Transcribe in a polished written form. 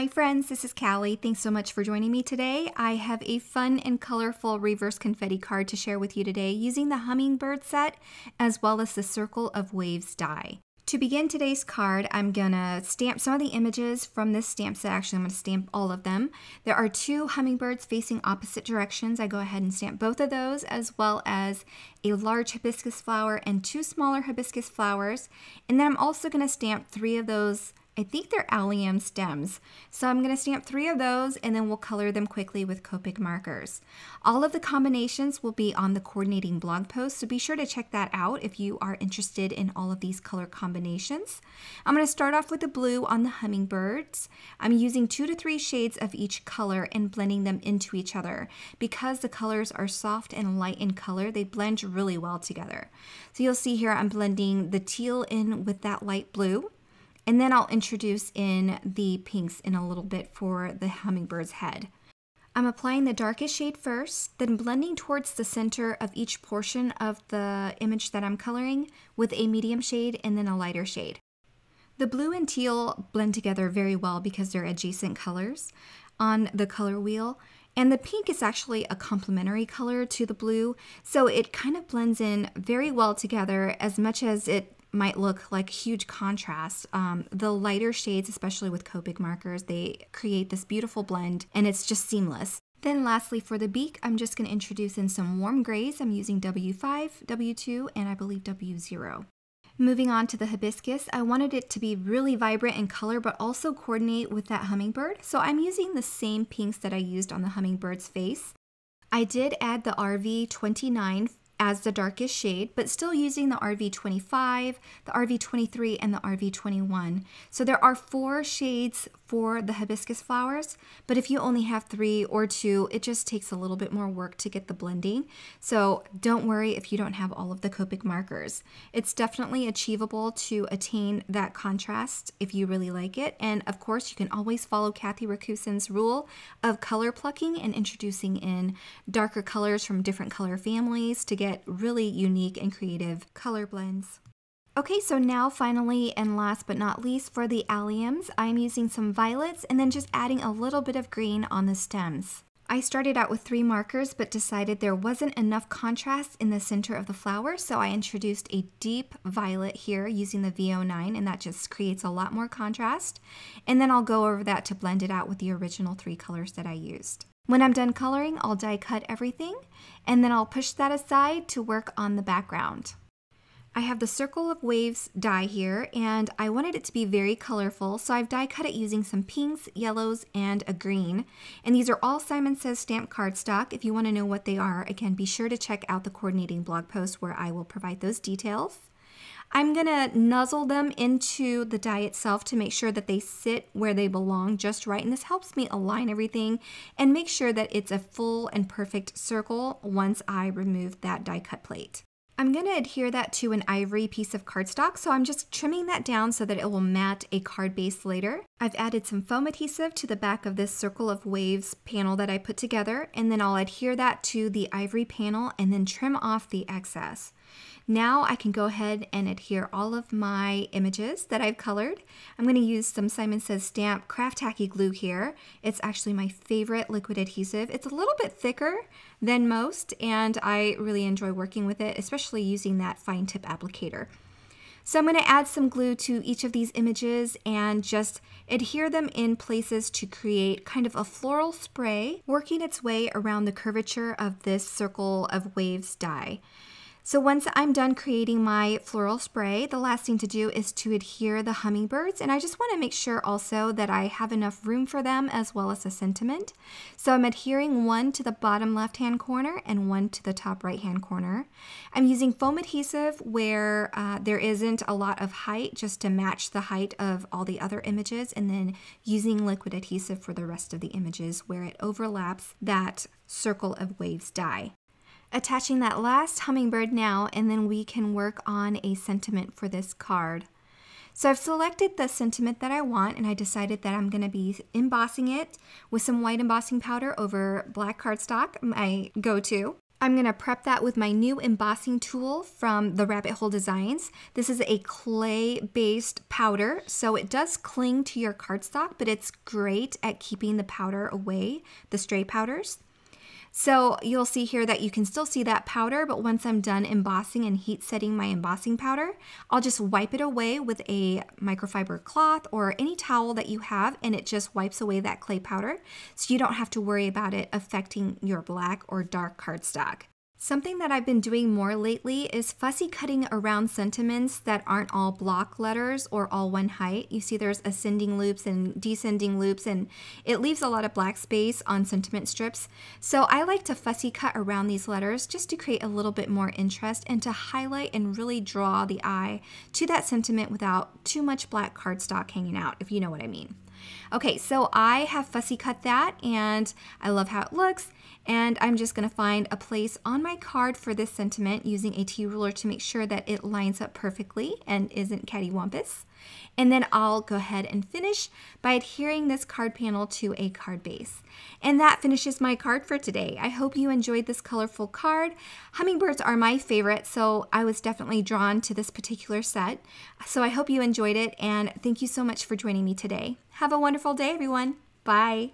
Hi friends, this is Caly. Thanks so much for joining me today. I have a fun and colorful reverse confetti card to share with you today using the Hummingbird set as well as the Circle of Waves die. To begin today's card, I'm gonna stamp some of the images from this stamp set. Actually, I'm gonna stamp all of them. There are two hummingbirds facing opposite directions. I go ahead and stamp both of those, as well as a large hibiscus flower and two smaller hibiscus flowers. And then I'm also gonna stamp three of those, I think they're allium stems. So I'm gonna stamp three of those and then we'll color them quickly with Copic markers. All of the combinations will be on the coordinating blog post, so be sure to check that out if you are interested in all of these color combinations. I'm gonna start off with the blue on the hummingbirds. I'm using 2 to 3 shades of each color and blending them into each other. Because the colors are soft and light in color, they blend really well together. So you'll see here I'm blending the teal in with that light blue. And then I'll introduce in the pinks in a little bit for the hummingbird's head. I'm applying the darkest shade first, then blending towards the center of each portion of the image that I'm coloring with a medium shade and then a lighter shade. The blue and teal blend together very well because they're adjacent colors on the color wheel. And the pink is actually a complementary color to the blue, so it kind of blends in very well together as much as it might look like huge contrast. The lighter shades, especially with Copic markers, they create this beautiful blend and it's just seamless. Then lastly for the beak, I'm just going to introduce in some warm grays. I'm using W5, W2, and I believe W0. Moving on to the hibiscus, I wanted it to be really vibrant in color but also coordinate with that hummingbird. So I'm using the same pinks that I used on the hummingbird's face. I did add the RV29 as the darkest shade, but still using the RV25, the RV23, and the RV21. So there are 4 shades for the hibiscus flowers, but if you only have 3 or 2, it just takes a little bit more work to get the blending. So don't worry if you don't have all of the Copic markers. It's definitely achievable to attain that contrast if you really like it. And of course, you can always follow Cathy Racusin's rule of color plucking and introducing in darker colors from different color families to get really unique and creative color blends. Okay, so now finally and last but not least for the alliums, I'm using some violets and then just adding a little bit of green on the stems. I started out with 3 markers but decided there wasn't enough contrast in the center of the flower, so I introduced a deep violet here using the VO9, and that just creates a lot more contrast. And then I'll go over that to blend it out with the original 3 colors that I used. When I'm done coloring, I'll die cut everything, and then I'll push that aside to work on the background. I have the Circle of Waves die here, and I wanted it to be very colorful, so I've die cut it using some pinks, yellows, and a green. And these are all Simon Says stamped cardstock. If you want to know what they are, again, be sure to check out the coordinating blog post where I will provide those details. I'm gonna nuzzle them into the die itself to make sure that they sit where they belong just right, and this helps me align everything and make sure that it's a full and perfect circle once I remove that die cut plate. I'm going to adhere that to an ivory piece of cardstock, so I'm just trimming that down so that it will mat a card base later. I've added some foam adhesive to the back of this Circle of Waves panel that I put together, and then I'll adhere that to the ivory panel and then trim off the excess. Now I can go ahead and adhere all of my images that I've colored. I'm going to use some Simon Says Stamp Craft Tacky glue here. It's actually my favorite liquid adhesive. It's a little bit thicker than most, and I really enjoy working with it, especially using that fine tip applicator. So I'm going to add some glue to each of these images and just adhere them in places to create kind of a floral spray, working its way around the curvature of this Circle of Waves die. So once I'm done creating my floral spray, the last thing to do is to adhere the hummingbirds, and I just want to make sure also that I have enough room for them as well as a sentiment. So I'm adhering one to the bottom left-hand corner and one to the top right-hand corner. I'm using foam adhesive where there isn't a lot of height, just to match the height of all the other images, and then using liquid adhesive for the rest of the images where it overlaps that Circle of Waves die. Attaching that last hummingbird now, and then we can work on a sentiment for this card. So I've selected the sentiment that I want, and I decided that I'm going to be embossing it with some white embossing powder over black cardstock, my go-to. I'm going to prep that with my new embossing tool from the Rabbit Hole Designs. This is a clay-based powder, so it does cling to your cardstock, but it's great at keeping the powder away, the stray powders. So you'll see here that you can still see that powder, but once I'm done embossing and heat setting my embossing powder, I'll just wipe it away with a microfiber cloth or any towel that you have, and it just wipes away that clay powder, so you don't have to worry about it affecting your black or dark cardstock. Something that I've been doing more lately is fussy cutting around sentiments that aren't all block letters or all one height. You see there's ascending loops and descending loops, and it leaves a lot of black space on sentiment strips. So I like to fussy cut around these letters just to create a little bit more interest and to highlight and really draw the eye to that sentiment without too much black cardstock hanging out, if you know what I mean. Okay, so I have fussy cut that, and I love how it looks, and I'm just going to find a place on my card for this sentiment using a T-ruler to make sure that it lines up perfectly and isn't cattywampus. And then I'll go ahead and finish by adhering this card panel to a card base. And that finishes my card for today. I hope you enjoyed this colorful card. Hummingbirds are my favorite, so I was definitely drawn to this particular set. So I hope you enjoyed it, and thank you so much for joining me today. Have a wonderful day, everyone. Bye.